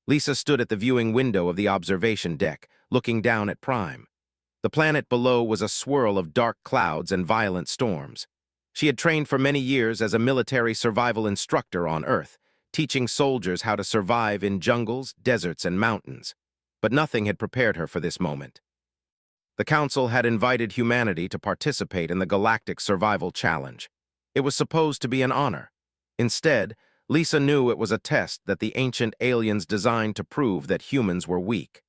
Lisa stood at the viewing window of the observation deck, looking down at Prime. The planet below was a swirl of dark clouds and violent storms. She had trained for many years as a military survival instructor on Earth, teaching soldiers how to survive in jungles, deserts, and mountains. But nothing had prepared her for this moment. The Council had invited humanity to participate in the Galactic Survival Challenge. It was supposed to be an honor. Instead, Lisa knew it was a test that the ancient aliens designed to prove that humans were weak.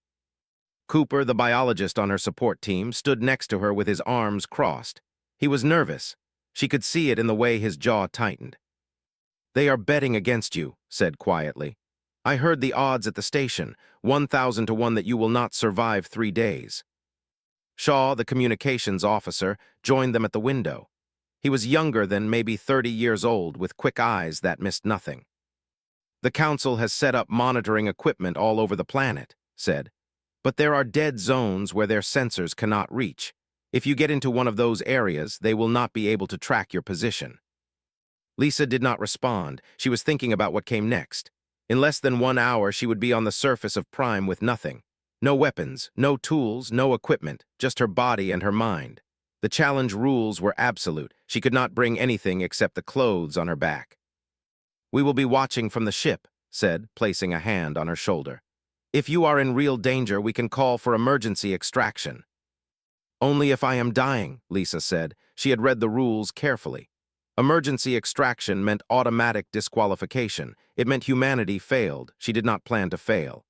Cooper, the biologist on her support team, stood next to her with his arms crossed. He was nervous. She could see it in the way his jaw tightened. "They are betting against you," said quietly. "I heard the odds at the station, 1,000 to 1 that you will not survive 3 days." Shaw, the communications officer, joined them at the window. He was younger than maybe 30 years old, with quick eyes that missed nothing. "The Council has set up monitoring equipment all over the planet," said. "But there are dead zones where their sensors cannot reach. If you get into one of those areas, they will not be able to track your position." Lisa did not respond. She was thinking about what came next. In less than 1 hour, she would be on the surface of Prime with nothing. No weapons, no tools, no equipment, just her body and her mind. The challenge rules were absolute. She could not bring anything except the clothes on her back. "We will be watching from the ship," said, placing a hand on her shoulder. "If you are in real danger, we can call for emergency extraction." "Only if I am dying," Lisa said. She had read the rules carefully. Emergency extraction meant automatic disqualification. It meant humanity failed. She did not plan to fail.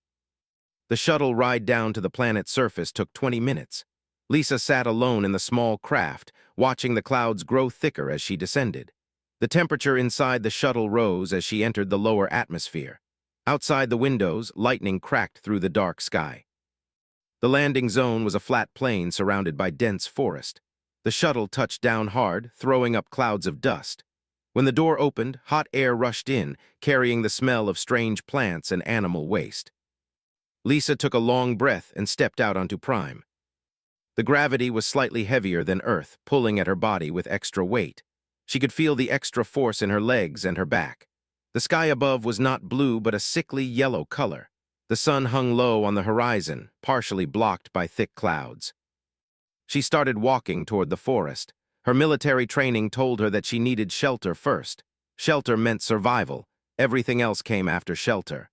The shuttle ride down to the planet's surface took 20 minutes. Lisa sat alone in the small craft, watching the clouds grow thicker as she descended. The temperature inside the shuttle rose as she entered the lower atmosphere. Outside the windows, lightning cracked through the dark sky. The landing zone was a flat plain surrounded by dense forest. The shuttle touched down hard, throwing up clouds of dust. When the door opened, hot air rushed in, carrying the smell of strange plants and animal waste. Lisa took a long breath and stepped out onto Prime. The gravity was slightly heavier than Earth, pulling at her body with extra weight. She could feel the extra force in her legs and her back. The sky above was not blue but a sickly yellow color. The sun hung low on the horizon, partially blocked by thick clouds. She started walking toward the forest. Her military training told her that she needed shelter first. Shelter meant survival. Everything else came after shelter.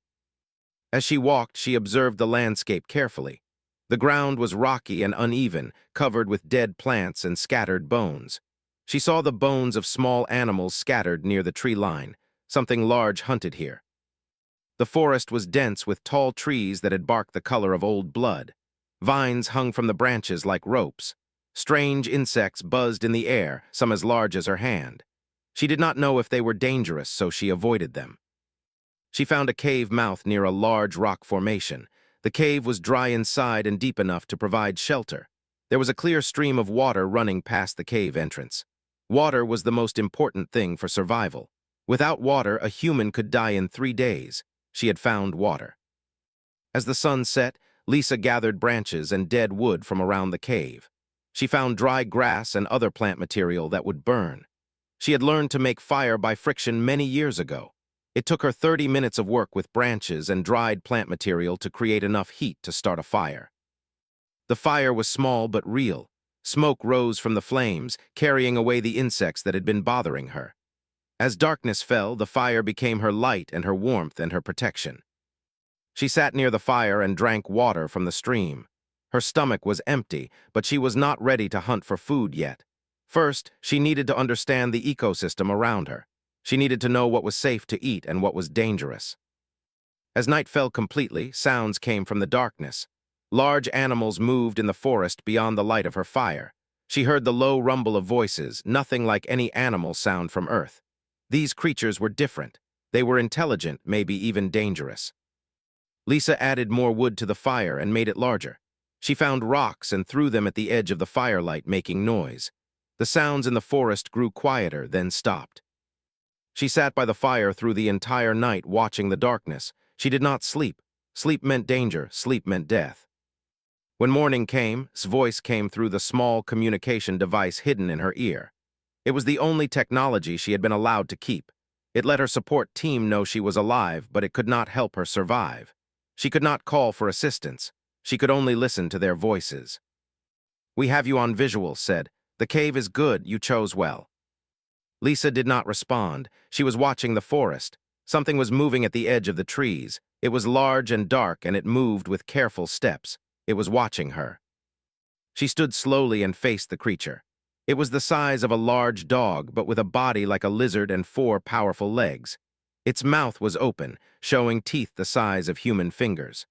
As she walked, she observed the landscape carefully. The ground was rocky and uneven, covered with dead plants and scattered bones. She saw the bones of small animals scattered near the tree line. Something large hunted here. The forest was dense with tall trees that had bark the color of old blood. Vines hung from the branches like ropes. Strange insects buzzed in the air, some as large as her hand. She did not know if they were dangerous, so she avoided them. She found a cave mouth near a large rock formation. The cave was dry inside and deep enough to provide shelter. There was a clear stream of water running past the cave entrance. Water was the most important thing for survival. Without water, a human could die in 3 days. She had found water. As the sun set, Lisa gathered branches and dead wood from around the cave. She found dry grass and other plant material that would burn. She had learned to make fire by friction many years ago. It took her 30 minutes of work with branches and dried plant material to create enough heat to start a fire. The fire was small but real. Smoke rose from the flames, carrying away the insects that had been bothering her. As darkness fell, the fire became her light and her warmth and her protection. She sat near the fire and drank water from the stream. Her stomach was empty, but she was not ready to hunt for food yet. First, she needed to understand the ecosystem around her. She needed to know what was safe to eat and what was dangerous. As night fell completely, sounds came from the darkness. Large animals moved in the forest beyond the light of her fire. She heard the low rumble of voices, nothing like any animal sound from Earth. These creatures were different. They were intelligent, maybe even dangerous. Lisa added more wood to the fire and made it larger. She found rocks and threw them at the edge of the firelight, making noise. The sounds in the forest grew quieter, then stopped. She sat by the fire through the entire night, watching the darkness. She did not sleep. Sleep meant danger. Sleep meant death. When morning came, his voice came through the small communication device hidden in her ear. It was the only technology she had been allowed to keep. It let her support team know she was alive, but it could not help her survive. She could not call for assistance. She could only listen to their voices. "We have you on visual," said. "The cave is good, you chose well." Lisa did not respond. She was watching the forest. Something was moving at the edge of the trees. It was large and dark, and it moved with careful steps. It was watching her. She stood slowly and faced the creature. It was the size of a large dog, but with a body like a lizard and 4 powerful legs. Its mouth was open, showing teeth the size of human fingers.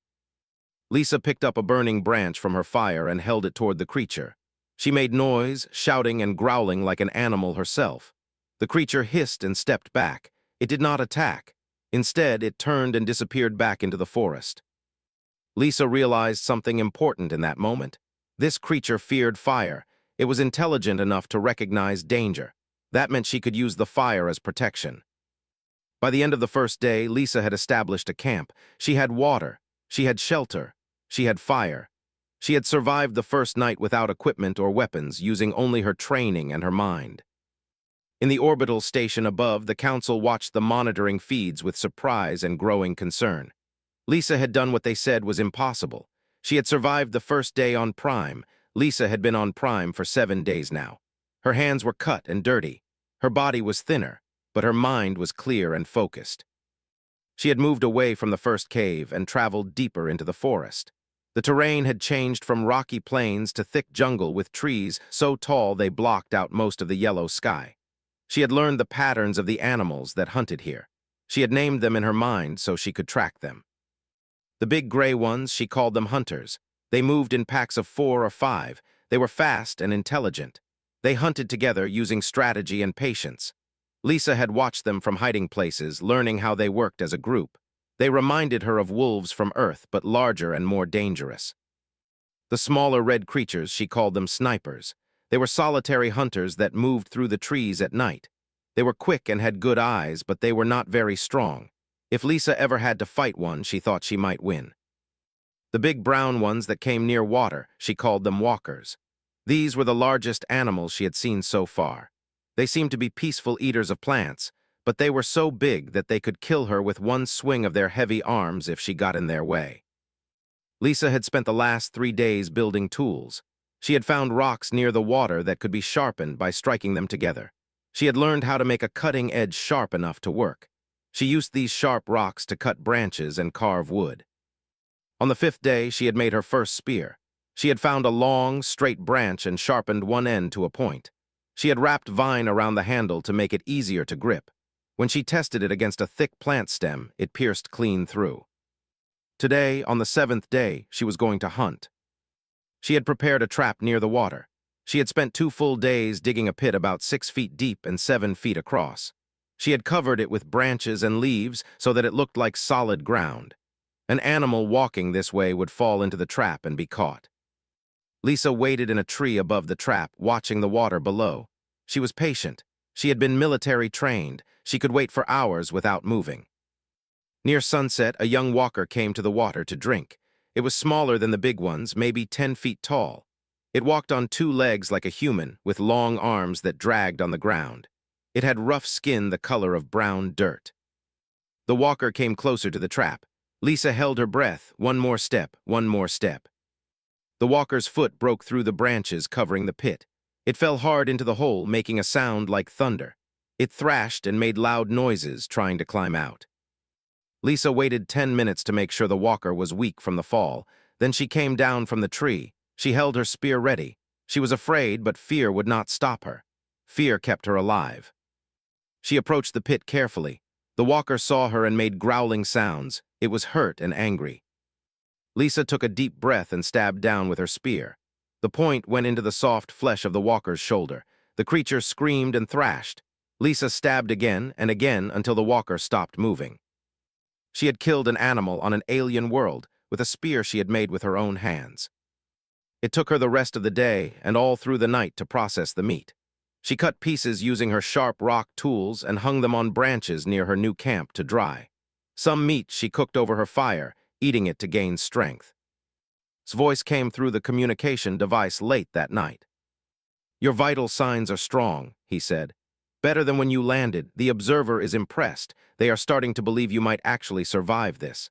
Lisa picked up a burning branch from her fire and held it toward the creature. She made noise, shouting and growling like an animal herself. The creature hissed and stepped back. It did not attack. Instead, it turned and disappeared back into the forest. Lisa realized something important in that moment. This creature feared fire. It was intelligent enough to recognize danger. That meant she could use the fire as protection. By the end of the first day, Lisa had established a camp. She had water. She had shelter. She had fire. She had survived the first night without equipment or weapons, using only her training and her mind. In the orbital station above, the council watched the monitoring feeds with surprise and growing concern. Lisa had done what they said was impossible. She had survived the first day on Prime. Lisa had been on Prime for 7 days now. Her hands were cut and dirty. Her body was thinner, but her mind was clear and focused. She had moved away from the first cave and traveled deeper into the forest. The terrain had changed from rocky plains to thick jungle with trees so tall they blocked out most of the yellow sky. She had learned the patterns of the animals that hunted here. She had named them in her mind so she could track them. The big gray ones, she called them hunters. They moved in packs of 4 or 5. They were fast and intelligent. They hunted together using strategy and patience. Lisa had watched them from hiding places, learning how they worked as a group. They reminded her of wolves from Earth, but larger and more dangerous. The smaller red creatures, she called them snipers. They were solitary hunters that moved through the trees at night. They were quick and had good eyes, but they were not very strong. If Lisa ever had to fight one, she thought she might win. The big brown ones that came near water, she called them walkers. These were the largest animals she had seen so far. They seemed to be peaceful eaters of plants, but they were so big that they could kill her with one swing of their heavy arms if she got in their way. Lisa had spent the last 3 days building tools. She had found rocks near the water that could be sharpened by striking them together. She had learned how to make a cutting edge sharp enough to work. She used these sharp rocks to cut branches and carve wood. On the 5th day, she had made her first spear. She had found a long, straight branch and sharpened one end to a point. She had wrapped vine around the handle to make it easier to grip. When she tested it against a thick plant stem, it pierced clean through. Today, on the 7th day, she was going to hunt. She had prepared a trap near the water. She had spent 2 full days digging a pit about 6 feet deep and 7 feet across. She had covered it with branches and leaves so that it looked like solid ground. An animal walking this way would fall into the trap and be caught. Lisa waited in a tree above the trap, watching the water below. She was patient. She had been military trained. She could wait for hours without moving. Near sunset, a young walker came to the water to drink. It was smaller than the big ones, maybe 10 feet tall. It walked on 2 legs like a human, with long arms that dragged on the ground. It had rough skin the color of brown dirt. The walker came closer to the trap. Lisa held her breath. One more step, one more step. The walker's foot broke through the branches covering the pit. It fell hard into the hole, making a sound like thunder. It thrashed and made loud noises, trying to climb out. Lisa waited 10 minutes to make sure the walker was weak from the fall. Then she came down from the tree. She held her spear ready. She was afraid, but fear would not stop her. Fear kept her alive. She approached the pit carefully. The walker saw her and made growling sounds. It was hurt and angry. Lisa took a deep breath and stabbed down with her spear. The point went into the soft flesh of the walker's shoulder. The creature screamed and thrashed. Lisa stabbed again and again until the walker stopped moving. She had killed an animal on an alien world with a spear she had made with her own hands. It took her the rest of the day and all through the night to process the meat. She cut pieces using her sharp rock tools and hung them on branches near her new camp to dry. Some meat she cooked over her fire, eating it to gain strength. His voice came through the communication device late that night. "Your vital signs are strong," he said. "Better than when you landed. The observer is impressed. They are starting to believe you might actually survive this."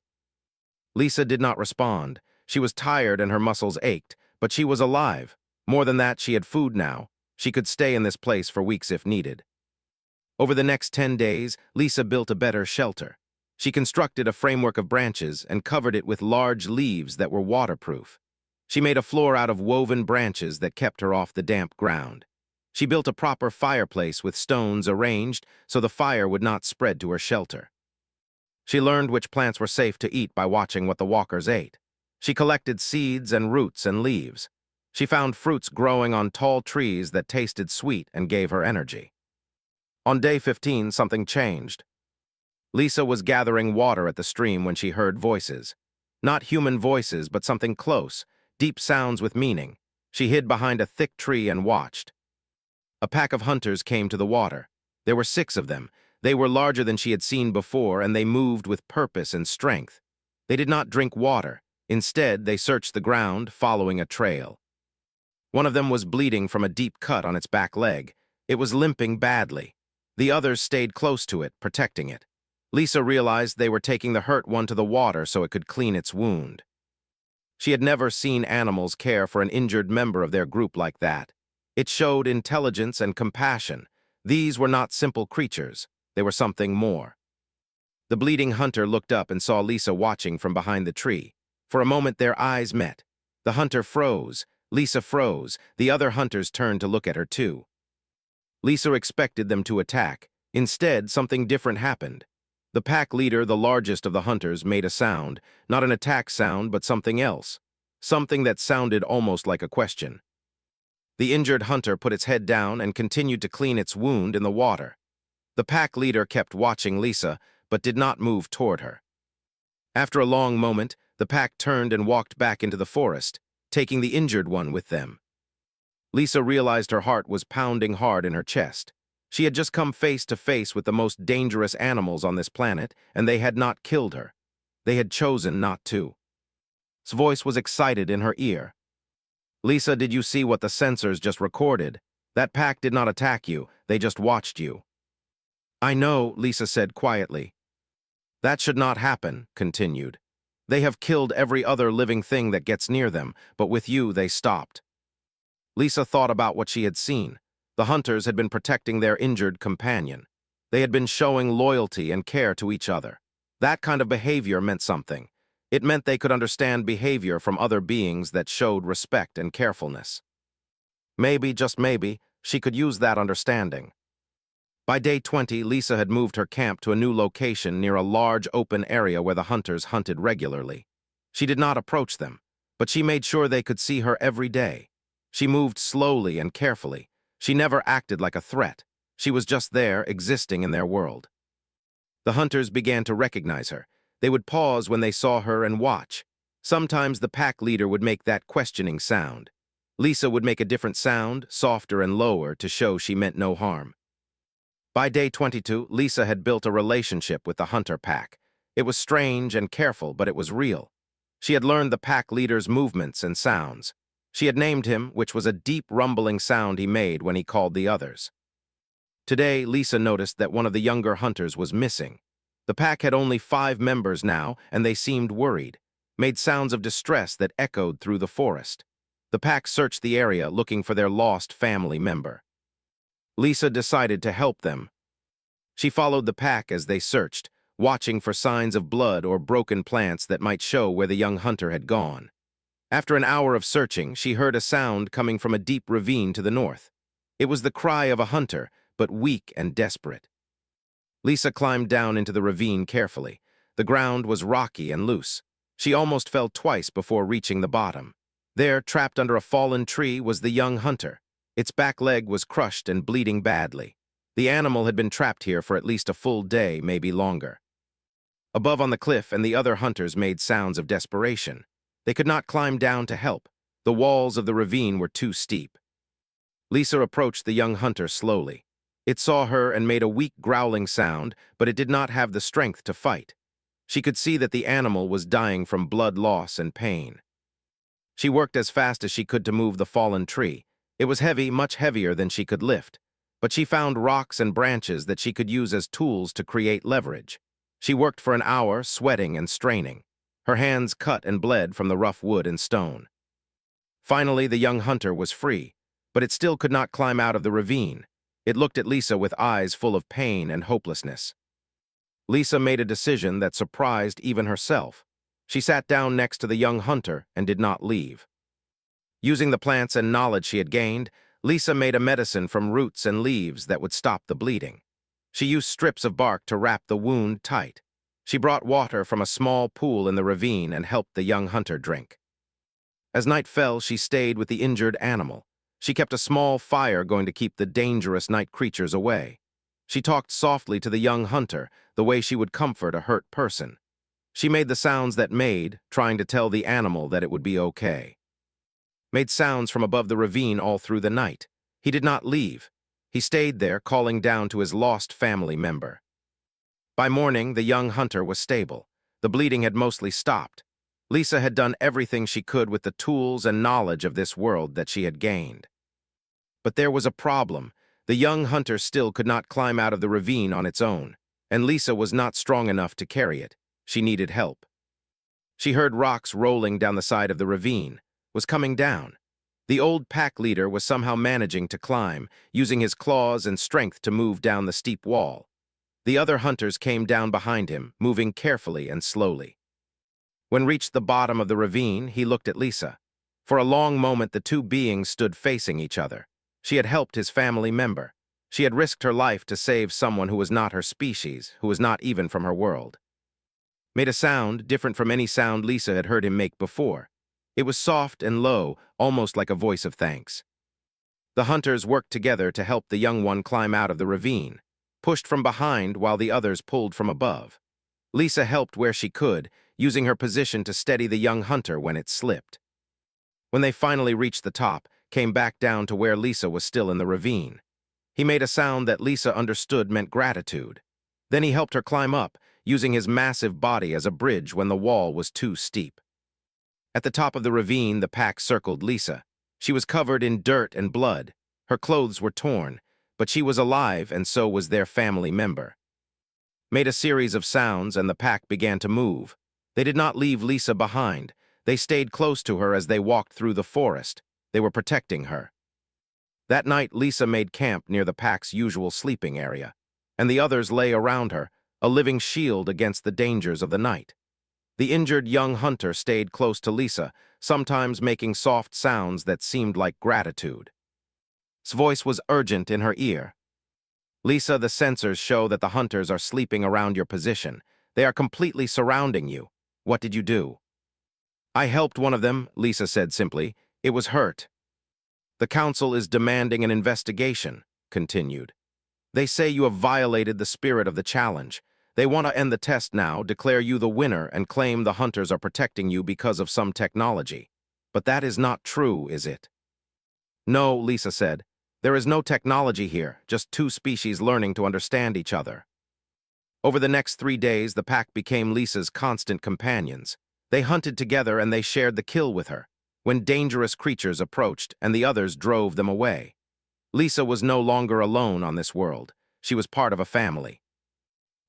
Lisa did not respond. She was tired and her muscles ached, but she was alive. More than that, she had food now. She could stay in this place for weeks if needed. Over the next 10 days, Lisa built a better shelter. She constructed a framework of branches and covered it with large leaves that were waterproof. She made a floor out of woven branches that kept her off the damp ground. She built a proper fireplace with stones arranged so the fire would not spread to her shelter. She learned which plants were safe to eat by watching what the walkers ate. She collected seeds and roots and leaves. She found fruits growing on tall trees that tasted sweet and gave her energy. On day 15, something changed. Lisa was gathering water at the stream when she heard voices. Not human voices, but something close, deep sounds with meaning. She hid behind a thick tree and watched. A pack of hunters came to the water. There were 6 of them. They were larger than she had seen before, and they moved with purpose and strength. They did not drink water. Instead, they searched the ground, following a trail. One of them was bleeding from a deep cut on its back leg. It was limping badly. The others stayed close to it, protecting it. Lisa realized they were taking the hurt one to the water so it could clean its wound. She had never seen animals care for an injured member of their group like that. It showed intelligence and compassion. These were not simple creatures. They were something more. The bleeding hunter looked up and saw Lisa watching from behind the tree. For a moment, their eyes met. The hunter froze. Lisa froze. The other hunters turned to look at her too. Lisa expected them to attack. Instead, something different happened. The pack leader, the largest of the hunters, made a sound. Not an attack sound, but something else. Something that sounded almost like a question. The injured hunter put its head down and continued to clean its wound in the water. The pack leader kept watching Lisa, but did not move toward her. After a long moment, the pack turned and walked back into the forest, taking the injured one with them. Lisa realized her heart was pounding hard in her chest. She had just come face to face with the most dangerous animals on this planet, and they had not killed her. They had chosen not to. His voice was excited in her ear. "Lisa, did you see what the sensors just recorded? That pack did not attack you, they just watched you." "I know," Lisa said quietly. "That should not happen," continued. "They have killed every other living thing that gets near them, but with you they stopped." Lisa thought about what she had seen. The hunters had been protecting their injured companion. They had been showing loyalty and care to each other. That kind of behavior meant something. It meant they could understand behavior from other beings that showed respect and carefulness. Maybe, just maybe, she could use that understanding. By day 20, Lisa had moved her camp to a new location near a large open area where the hunters hunted regularly. She did not approach them, but she made sure they could see her every day. She moved slowly and carefully. She never acted like a threat. She was just there, existing in their world. The hunters began to recognize her. They would pause when they saw her and watch. Sometimes the pack leader would make that questioning sound. Lisa would make a different sound, softer and lower, to show she meant no harm. By day 22, Lisa had built a relationship with the hunter pack. It was strange and careful, but it was real. She had learned the pack leader's movements and sounds. She had named him, which was a deep rumbling sound he made when he called the others. Today, Lisa noticed that one of the younger hunters was missing. The pack had only 5 members now, and they seemed worried, made sounds of distress that echoed through the forest. The pack searched the area looking for their lost family member. Lisa decided to help them. She followed the pack as they searched, watching for signs of blood or broken plants that might show where the young hunter had gone. After an hour of searching, she heard a sound coming from a deep ravine to the north. It was the cry of a hunter, but weak and desperate. Lisa climbed down into the ravine carefully. The ground was rocky and loose. She almost fell twice before reaching the bottom. There, trapped under a fallen tree, was the young hunter. Its back leg was crushed and bleeding badly. The animal had been trapped here for at least a full day, maybe longer. Above on the cliff, and the other hunters made sounds of desperation. They could not climb down to help. The walls of the ravine were too steep. Lisa approached the young hunter slowly. It saw her and made a weak growling sound, but it did not have the strength to fight. She could see that the animal was dying from blood loss and pain. She worked as fast as she could to move the fallen tree. It was heavy, much heavier than she could lift. But she found rocks and branches that she could use as tools to create leverage. She worked for an hour, sweating and straining. Her hands cut and bled from the rough wood and stone. Finally, the young hunter was free, but it still could not climb out of the ravine. It looked at Lisa with eyes full of pain and hopelessness. Lisa made a decision that surprised even herself. She sat down next to the young hunter and did not leave. Using the plants and knowledge she had gained, Lisa made a medicine from roots and leaves that would stop the bleeding. She used strips of bark to wrap the wound tight. She brought water from a small pool in the ravine and helped the young hunter drink. As night fell, she stayed with the injured animal. She kept a small fire going to keep the dangerous night creatures away. She talked softly to the young hunter, the way she would comfort a hurt person. She made the sounds that made, trying to tell the animal that it would be okay. Made sounds from above the ravine all through the night. He did not leave. He stayed there, calling down to his lost family member. By morning, the young hunter was stable. The bleeding had mostly stopped. Lisa had done everything she could with the tools and knowledge of this world that she had gained. But there was a problem. The young hunter still could not climb out of the ravine on its own, and Lisa was not strong enough to carry it. She needed help. She heard rocks rolling down the side of the ravine, was coming down. The old pack leader was somehow managing to climb, using his claws and strength to move down the steep wall. The other hunters came down behind him, moving carefully and slowly. When reached the bottom of the ravine, he looked at Lisa. For a long moment, the two beings stood facing each other. She had helped his family member. She had risked her life to save someone who was not her species, who was not even from her world. Made a sound different from any sound Lisa had heard him make before. It was soft and low, almost like a voice of thanks. The hunters worked together to help the young one climb out of the ravine, pushed from behind while the others pulled from above. Lisa helped where she could, using her position to steady the young hunter when it slipped. When they finally reached the top, came back down to where Lisa was still in the ravine. He made a sound that Lisa understood meant gratitude. Then he helped her climb up, using his massive body as a bridge when the wall was too steep. At the top of the ravine, the pack circled Lisa. She was covered in dirt and blood. Her clothes were torn, but she was alive and so was their family member. Made a series of sounds and the pack began to move. They did not leave Lisa behind. They stayed close to her as they walked through the forest. They were protecting her. That night, Lisa made camp near the pack's usual sleeping area, and the others lay around her, a living shield against the dangers of the night. The injured young hunter stayed close to Lisa, sometimes making soft sounds that seemed like gratitude. His voice was urgent in her ear. Lisa, the sensors show that the hunters are sleeping around your position. They are completely surrounding you. What did you do? I helped one of them, Lisa said simply. It was hurt. The council is demanding an investigation, continued. They say you have violated the spirit of the challenge. They want to end the test now, declare you the winner, and claim the hunters are protecting you because of some technology. But that is not true, is it? No, Lisa said. There is no technology here, just two species learning to understand each other. Over the next 3 days, the pack became Lisa's constant companions. They hunted together and they shared the kill with her, when dangerous creatures approached and the others drove them away. Lisa was no longer alone on this world. She was part of a family.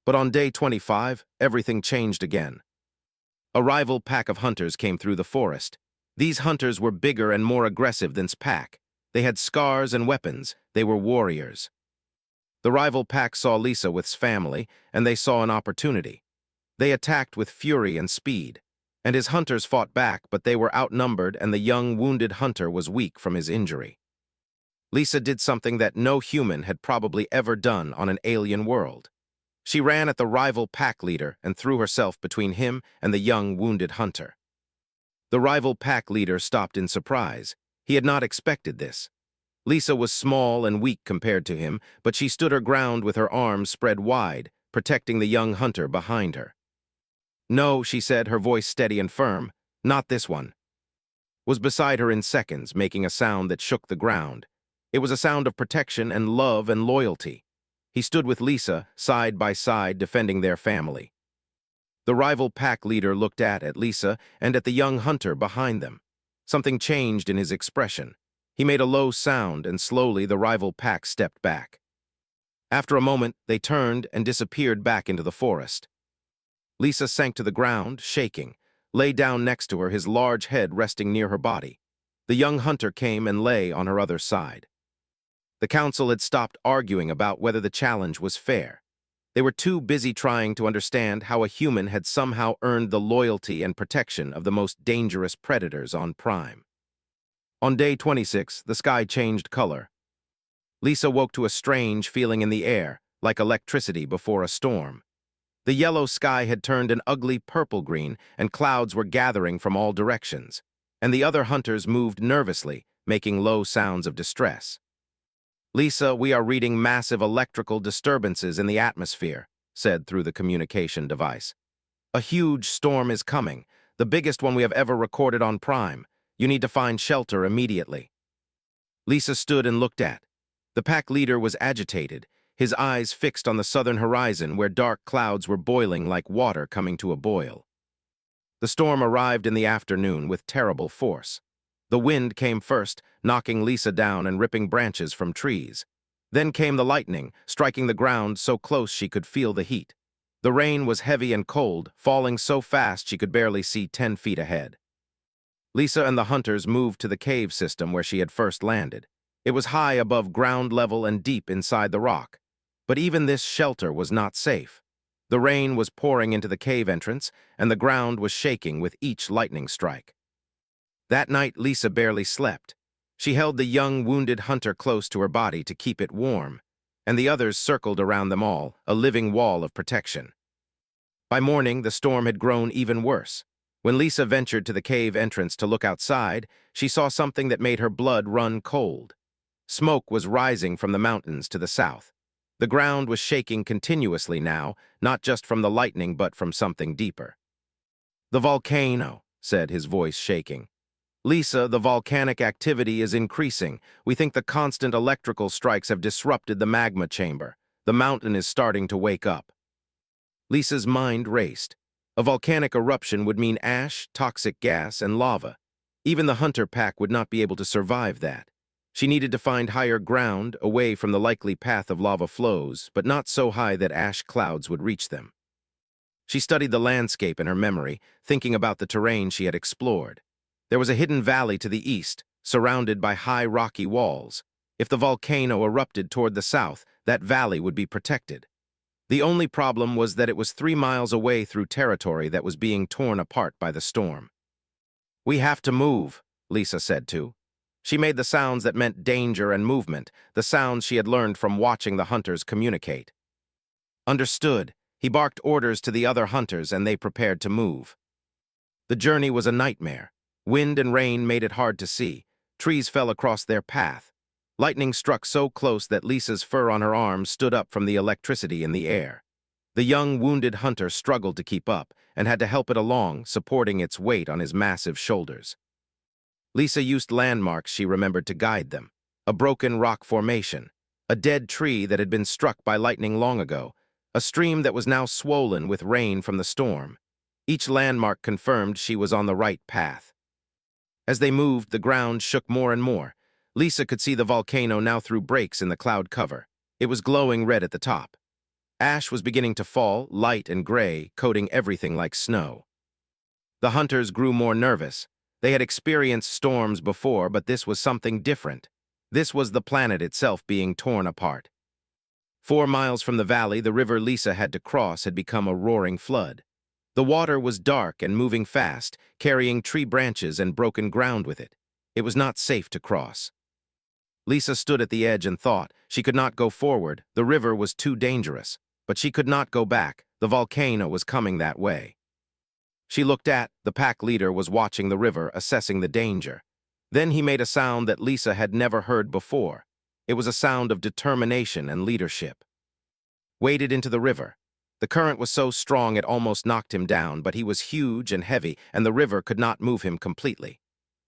But on day 25, everything changed again. A rival pack of hunters came through the forest. These hunters were bigger and more aggressive than Space's pack. They had scars and weapons. They were warriors. The rival pack saw Lisa with his family, and they saw an opportunity. They attacked with fury and speed, and his hunters fought back, but they were outnumbered and the young, wounded hunter was weak from his injury. Lisa did something that no human had probably ever done on an alien world. She ran at the rival pack leader and threw herself between him and the young, wounded hunter. The rival pack leader stopped in surprise. He had not expected this. Lisa was small and weak compared to him, but she stood her ground with her arms spread wide, protecting the young hunter behind her. No, she said, her voice steady and firm. Not this one. Was beside her in seconds, making a sound that shook the ground. It was a sound of protection and love and loyalty. He stood with Lisa, side by side, defending their family. The rival pack leader looked at Lisa and at the young hunter behind them. Something changed in his expression. He made a low sound, and slowly the rival pack stepped back. After a moment, they turned and disappeared back into the forest. Lisa sank to the ground, shaking. lay down next to her, his large head resting near her body. The young hunter came and lay on her other side. The council had stopped arguing about whether the challenge was fair. They were too busy trying to understand how a human had somehow earned the loyalty and protection of the most dangerous predators on Prime. On day 26, the sky changed color. Lisa woke to a strange feeling in the air, like electricity before a storm. The yellow sky had turned an ugly purple-green, and clouds were gathering from all directions, and the other hunters moved nervously, making low sounds of distress. "Lisa, we are reading massive electrical disturbances in the atmosphere," said through the communication device. "A huge storm is coming, the biggest one we have ever recorded on Prime. You need to find shelter immediately." Lisa stood and looked at. The pack leader was agitated, his eyes fixed on the southern horizon where dark clouds were boiling like water coming to a boil. The storm arrived in the afternoon with terrible force. The wind came first, knocking Lisa down and ripping branches from trees. Then came the lightning, striking the ground so close she could feel the heat. The rain was heavy and cold, falling so fast she could barely see 10 feet ahead. Lisa and the hunters moved to the cave system where she had first landed. It was high above ground level and deep inside the rock. But even this shelter was not safe. The rain was pouring into the cave entrance, and the ground was shaking with each lightning strike. That night, Lisa barely slept. She held the young, wounded hunter close to her body to keep it warm, and the others circled around them all, a living wall of protection. By morning, the storm had grown even worse. When Lisa ventured to the cave entrance to look outside, she saw something that made her blood run cold. Smoke was rising from the mountains to the south. The ground was shaking continuously now, not just from the lightning but from something deeper. "The volcano," said his voice shaking. "Lisa, the volcanic activity is increasing. We think the constant electrical strikes have disrupted the magma chamber. The mountain is starting to wake up." Lisa's mind raced. A volcanic eruption would mean ash, toxic gas, and lava. Even the hunter pack would not be able to survive that. She needed to find higher ground, away from the likely path of lava flows, but not so high that ash clouds would reach them. She studied the landscape in her memory, thinking about the terrain she had explored. There was a hidden valley to the east, surrounded by high rocky walls. If the volcano erupted toward the south, that valley would be protected. The only problem was that it was 3 miles away through territory that was being torn apart by the storm. "We have to move," Lisa said too. She made the sounds that meant danger and movement, the sounds she had learned from watching the hunters communicate. "Understood." He barked orders to the other hunters and they prepared to move. The journey was a nightmare. Wind and rain made it hard to see. Trees fell across their path. Lightning struck so close that Lisa's fur on her arms stood up from the electricity in the air. The young, wounded hunter struggled to keep up and had to help it along, supporting its weight on his massive shoulders. Lisa used landmarks she remembered to guide them. A broken rock formation, a dead tree that had been struck by lightning long ago, a stream that was now swollen with rain from the storm. Each landmark confirmed she was on the right path. As they moved, the ground shook more and more. Lisa could see the volcano now through breaks in the cloud cover. It was glowing red at the top. Ash was beginning to fall, light and gray, coating everything like snow. The hunters grew more nervous. They had experienced storms before, but this was something different. This was the planet itself being torn apart. 4 miles from the valley, the river Lisa had to cross had become a roaring flood. The water was dark and moving fast, carrying tree branches and broken ground with it. It was not safe to cross. Lisa stood at the edge and thought. She could not go forward. The river was too dangerous. But she could not go back. The volcano was coming that way. She looked at. The pack leader was watching the river, assessing the danger. Then he made a sound that Lisa had never heard before. It was a sound of determination and leadership. Waded into the river. The current was so strong it almost knocked him down, but he was huge and heavy, and the river could not move him completely.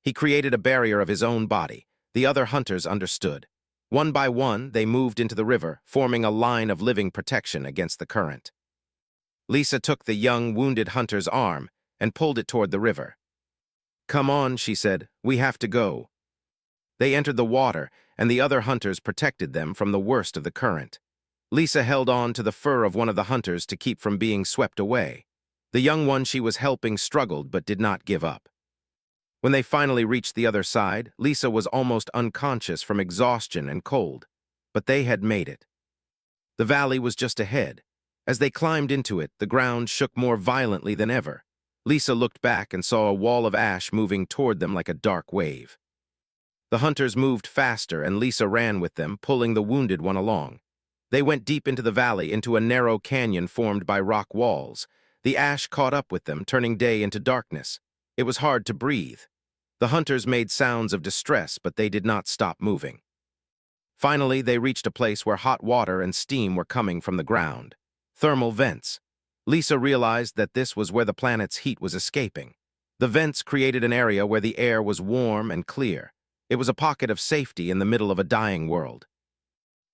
He created a barrier of his own body. The other hunters understood. One by one, they moved into the river, forming a line of living protection against the current. Lisa took the young, wounded hunter's arm and pulled it toward the river. "Come on," she said. "We have to go." They entered the water, and the other hunters protected them from the worst of the current. Lisa held on to the fur of one of the hunters to keep from being swept away. The young one she was helping struggled but did not give up. When they finally reached the other side, Lisa was almost unconscious from exhaustion and cold, but they had made it. The valley was just ahead. As they climbed into it, the ground shook more violently than ever. Lisa looked back and saw a wall of ash moving toward them like a dark wave. The hunters moved faster, and Lisa ran with them, pulling the wounded one along. They went deep into the valley, into a narrow canyon formed by rock walls. The ash caught up with them, turning day into darkness. It was hard to breathe. The hunters made sounds of distress, but they did not stop moving. Finally, they reached a place where hot water and steam were coming from the ground. Thermal vents. Lisa realized that this was where the planet's heat was escaping. The vents created an area where the air was warm and clear. It was a pocket of safety in the middle of a dying world.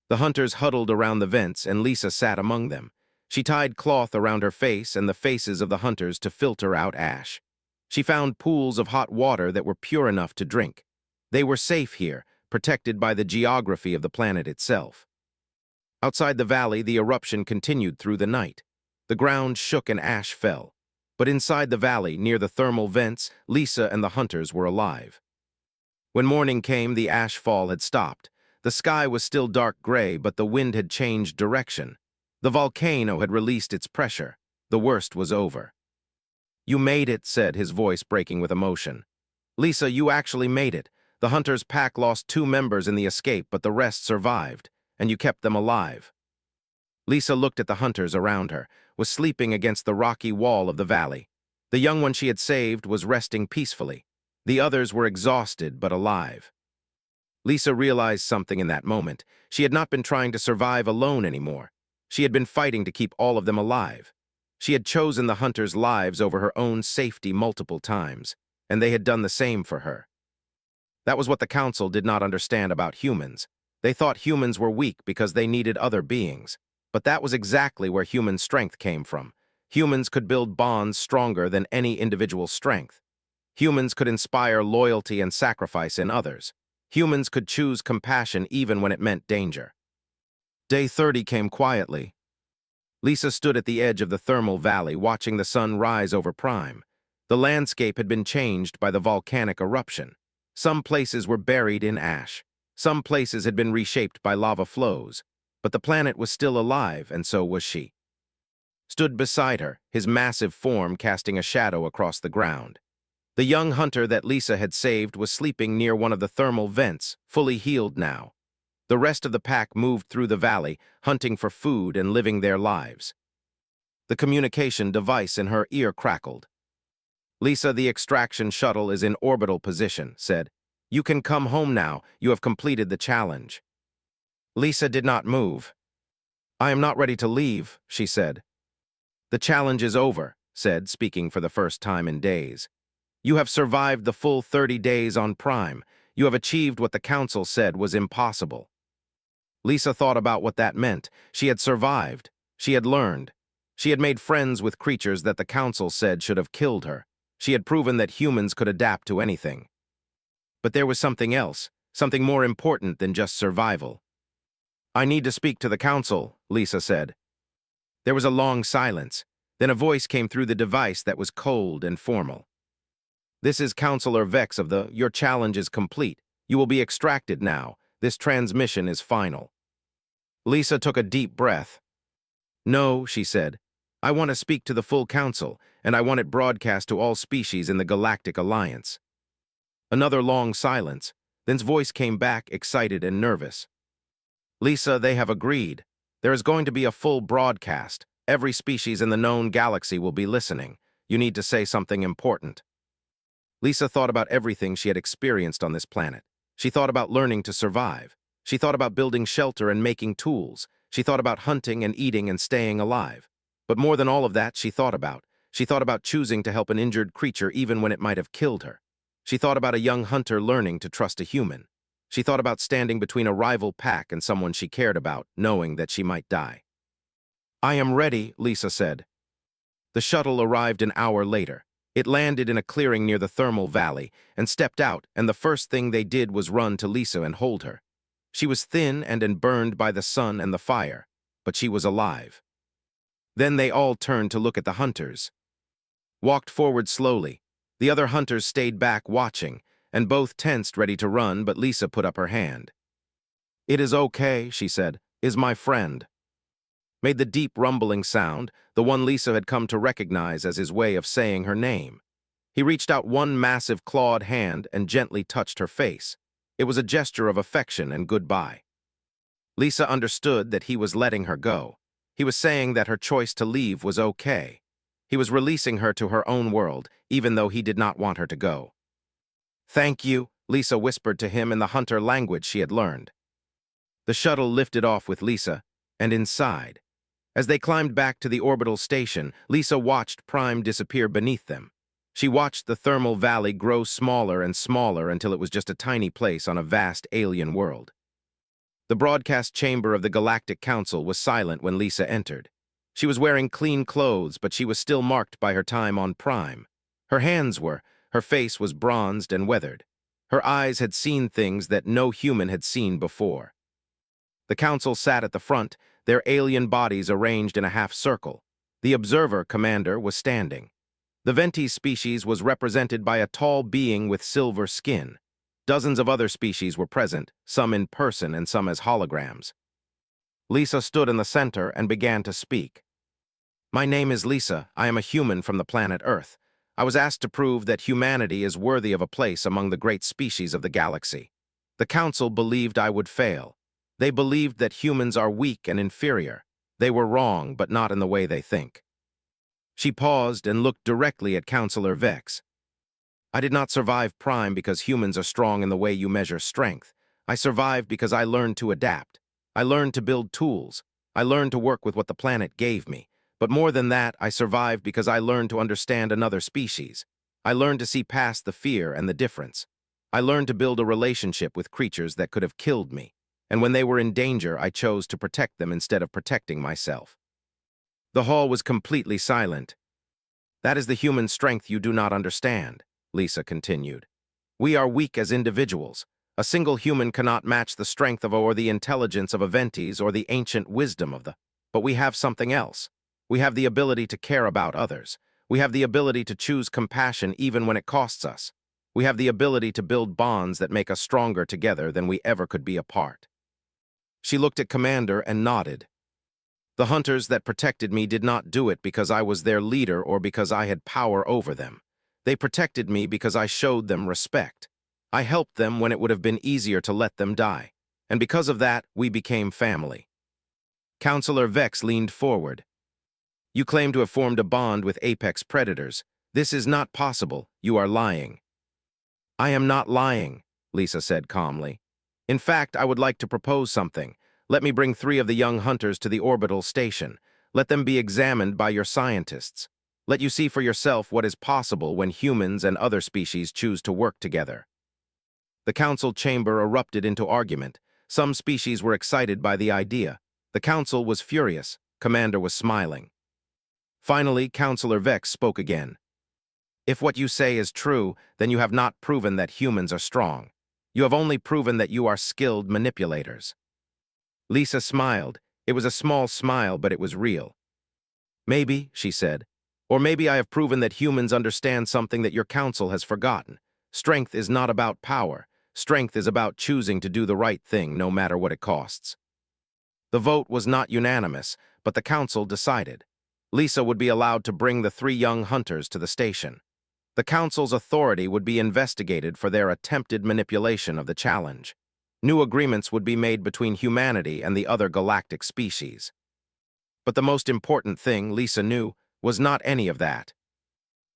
The hunters huddled around the vents, and Lisa sat among them. She tied cloth around her face and the faces of the hunters to filter out ash. She found pools of hot water that were pure enough to drink. They were safe here, protected by the geography of the planet itself. Outside the valley, the eruption continued through the night. The ground shook and ash fell. But inside the valley, near the thermal vents, Lisa and the hunters were alive. When morning came, the ash fall had stopped. The sky was still dark gray, but the wind had changed direction. The volcano had released its pressure. The worst was over. "You made it," said, his voice breaking with emotion. "Lisa, you actually made it. The hunters' pack lost 2 members in the escape, but the rest survived, and you kept them alive." Lisa looked at the hunters around her, was sleeping against the rocky wall of the valley. The young one she had saved was resting peacefully. The others were exhausted but alive. Lisa realized something in that moment. She had not been trying to survive alone anymore. She had been fighting to keep all of them alive. She had chosen the hunters' lives over her own safety multiple times, and they had done the same for her. That was what the Council did not understand about humans. They thought humans were weak because they needed other beings. But that was exactly where human strength came from. Humans could build bonds stronger than any individual strength. Humans could inspire loyalty and sacrifice in others. Humans could choose compassion even when it meant danger. Day 30 came quietly. Lisa stood at the edge of the thermal valley, watching the sun rise over Prime. The landscape had been changed by the volcanic eruption. Some places were buried in ash. Some places had been reshaped by lava flows. But the planet was still alive, and so was she. Stood beside her, his massive form casting a shadow across the ground. The young hunter that Lisa had saved was sleeping near one of the thermal vents, fully healed now. The rest of the pack moved through the valley, hunting for food and living their lives. The communication device in her ear crackled. "Lisa, the extraction shuttle is in orbital position," said. "You can come home now. You have completed the challenge." Lisa did not move. "I am not ready to leave," she said. "The challenge is over," said, speaking for the first time in days. "You have survived the full 30 days on Prime. You have achieved what the Council said was impossible." Lisa thought about what that meant. She had survived. She had learned. She had made friends with creatures that the Council said should have killed her. She had proven that humans could adapt to anything. But there was something else, something more important than just survival. "I need to speak to the Council," Lisa said. There was a long silence. Then a voice came through the device that was cold and formal. "This is Counselor Vex of the Your challenge is complete. You will be extracted now. This transmission is final." Lisa took a deep breath. "No," she said. "I want to speak to the full Council, and I want it broadcast to all species in the Galactic Alliance." Another long silence. Then's voice came back, excited and nervous. "Lisa, they have agreed. There is going to be a full broadcast. Every species in the known galaxy will be listening. You need to say something important." Lisa thought about everything she had experienced on this planet. She thought about learning to survive. She thought about building shelter and making tools. She thought about hunting and eating and staying alive. But more than all of that, she thought about choosing to help an injured creature even when it might have killed her. She thought about a young hunter learning to trust a human. She thought about standing between a rival pack and someone she cared about, knowing that she might die. "I am ready," Lisa said. The shuttle arrived an hour later. It landed in a clearing near the thermal valley and stepped out, and the first thing they did was run to Lisa and hold her. She was thin and burned by the sun and the fire, but she was alive. Then they all turned to look at the hunters. walked forward slowly. The other hunters stayed back watching, and both tensed ready to run, but Lisa put up her hand. "It is okay," she said, "is my friend." Made the deep rumbling sound, the one Lisa had come to recognize as his way of saying her name. He reached out one massive clawed hand and gently touched her face. It was a gesture of affection and goodbye. Lisa understood that he was letting her go. He was saying that her choice to leave was okay. He was releasing her to her own world, even though he did not want her to go. "Thank you," Lisa whispered to him in the hunter language she had learned. The shuttle lifted off with Lisa, and inside. As they climbed back to the orbital station, Lisa watched Prime disappear beneath them. She watched the thermal valley grow smaller and smaller until it was just a tiny place on a vast alien world. The broadcast chamber of the Galactic Council was silent when Lisa entered. She was wearing clean clothes, but she was still marked by her time on Prime. Her face was bronzed and weathered. Her eyes had seen things that no human had seen before. The council sat at the front, their alien bodies arranged in a half-circle. The observer commander was standing. The Venti species was represented by a tall being with silver skin. Dozens of other species were present, some in person and some as holograms. Lisa stood in the center and began to speak. "My name is Lisa. I am a human from the planet Earth. I was asked to prove that humanity is worthy of a place among the great species of the galaxy. The council believed I would fail. They believed that humans are weak and inferior. They were wrong, but not in the way they think." She paused and looked directly at Counselor Vex. "I did not survive Prime because humans are strong in the way you measure strength. I survived because I learned to adapt. I learned to build tools. I learned to work with what the planet gave me. But more than that, I survived because I learned to understand another species. I learned to see past the fear and the difference. I learned to build a relationship with creatures that could have killed me. And when they were in danger, I chose to protect them instead of protecting myself." The hall was completely silent. "That is the human strength you do not understand," Lisa continued. "We are weak as individuals. A single human cannot match the strength of or the intelligence of a Ventis or the ancient wisdom of the... But we have something else. We have the ability to care about others. We have the ability to choose compassion even when it costs us. We have the ability to build bonds that make us stronger together than we ever could be apart." She looked at Commander and nodded. "The hunters that protected me did not do it because I was their leader or because I had power over them. They protected me because I showed them respect. I helped them when it would have been easier to let them die. And because of that, we became family." Counselor Vex leaned forward. "You claim to have formed a bond with apex predators. This is not possible. You are lying." "I am not lying," Lisa said calmly. "In fact, I would like to propose something. Let me bring 3 of the young hunters to the orbital station. Let them be examined by your scientists. Let you see for yourself what is possible when humans and other species choose to work together." The council chamber erupted into argument. Some species were excited by the idea. The council was furious. Commander was smiling. Finally, Counselor Vex spoke again. "If what you say is true, then you have not proven that humans are strong. You have only proven that you are skilled manipulators." Lisa smiled. It was a small smile, but it was real. "Maybe," she said. "Or maybe I have proven that humans understand something that your council has forgotten. Strength is not about power. Strength is about choosing to do the right thing no matter what it costs." The vote was not unanimous, but the council decided. Lisa would be allowed to bring the 3 young hunters to the station. The council's authority would be investigated for their attempted manipulation of the challenge. New agreements would be made between humanity and the other galactic species. But the most important thing, Lisa knew, was not any of that.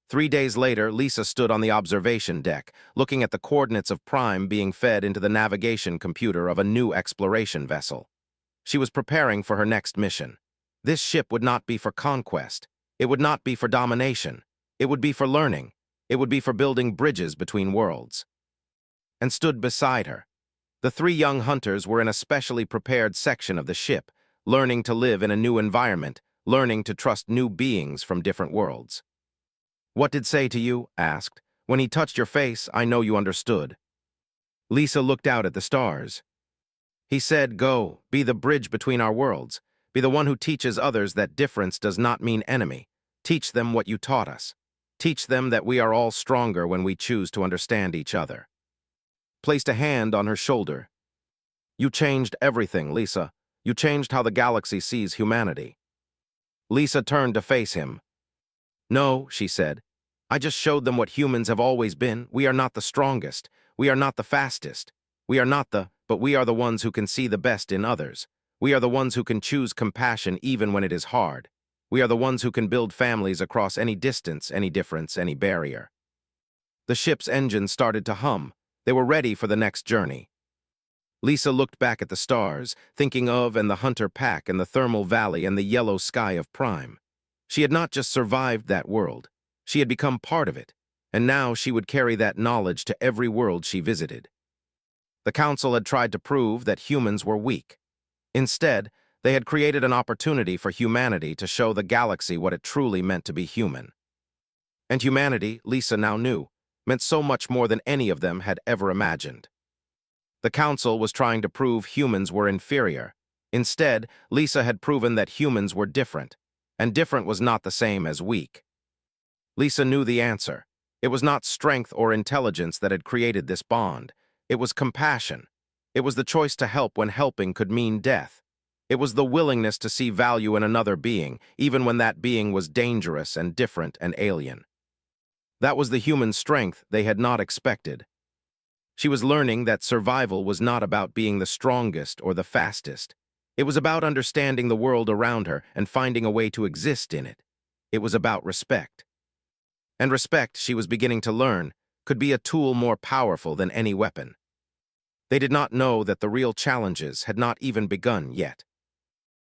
3 days later, Lisa stood on the observation deck, looking at the coordinates of Prime being fed into the navigation computer of a new exploration vessel. She was preparing for her next mission. This ship would not be for conquest. It would not be for domination. It would be for learning. It would be for building bridges between worlds. And stood beside her. The 3 young hunters were in a specially prepared section of the ship, learning to live in a new environment, learning to trust new beings from different worlds. "What did say to you?" asked. "When he touched your face, I know you understood." Lisa looked out at the stars. "He said, go, be the bridge between our worlds. Be the one who teaches others that difference does not mean enemy. Teach them what you taught us." Teach them that we are all stronger when we choose to understand each other. Placed a hand on her shoulder. You changed everything, Lisa. You changed how the galaxy sees humanity. Lisa turned to face him. No, she said. I just showed them what humans have always been. We are not the strongest. We are not the fastest. But we are the ones who can see the best in others. We are the ones who can choose compassion even when it is hard. We are the ones who can build families across any distance, any difference, any barrier. The ship's engine started to hum. They were ready for the next journey. Lisa looked back at the stars, thinking of and the Hunter Pack and the thermal valley and the yellow sky of Prime. She had not just survived that world. She had become part of it, and now she would carry that knowledge to every world she visited. The Council had tried to prove that humans were weak. Instead, they had created an opportunity for humanity to show the galaxy what it truly meant to be human. And humanity, Lisa now knew, meant so much more than any of them had ever imagined. The Council was trying to prove humans were inferior. Instead, Lisa had proven that humans were different, and different was not the same as weak. Lisa knew the answer. It was not strength or intelligence that had created this bond. It was compassion. It was the choice to help when helping could mean death. It was the willingness to see value in another being, even when that being was dangerous and different and alien. That was the human strength they had not expected. She was learning that survival was not about being the strongest or the fastest. It was about understanding the world around her and finding a way to exist in it. It was about respect. And respect, she was beginning to learn, could be a tool more powerful than any weapon. They did not know that the real challenges had not even begun yet.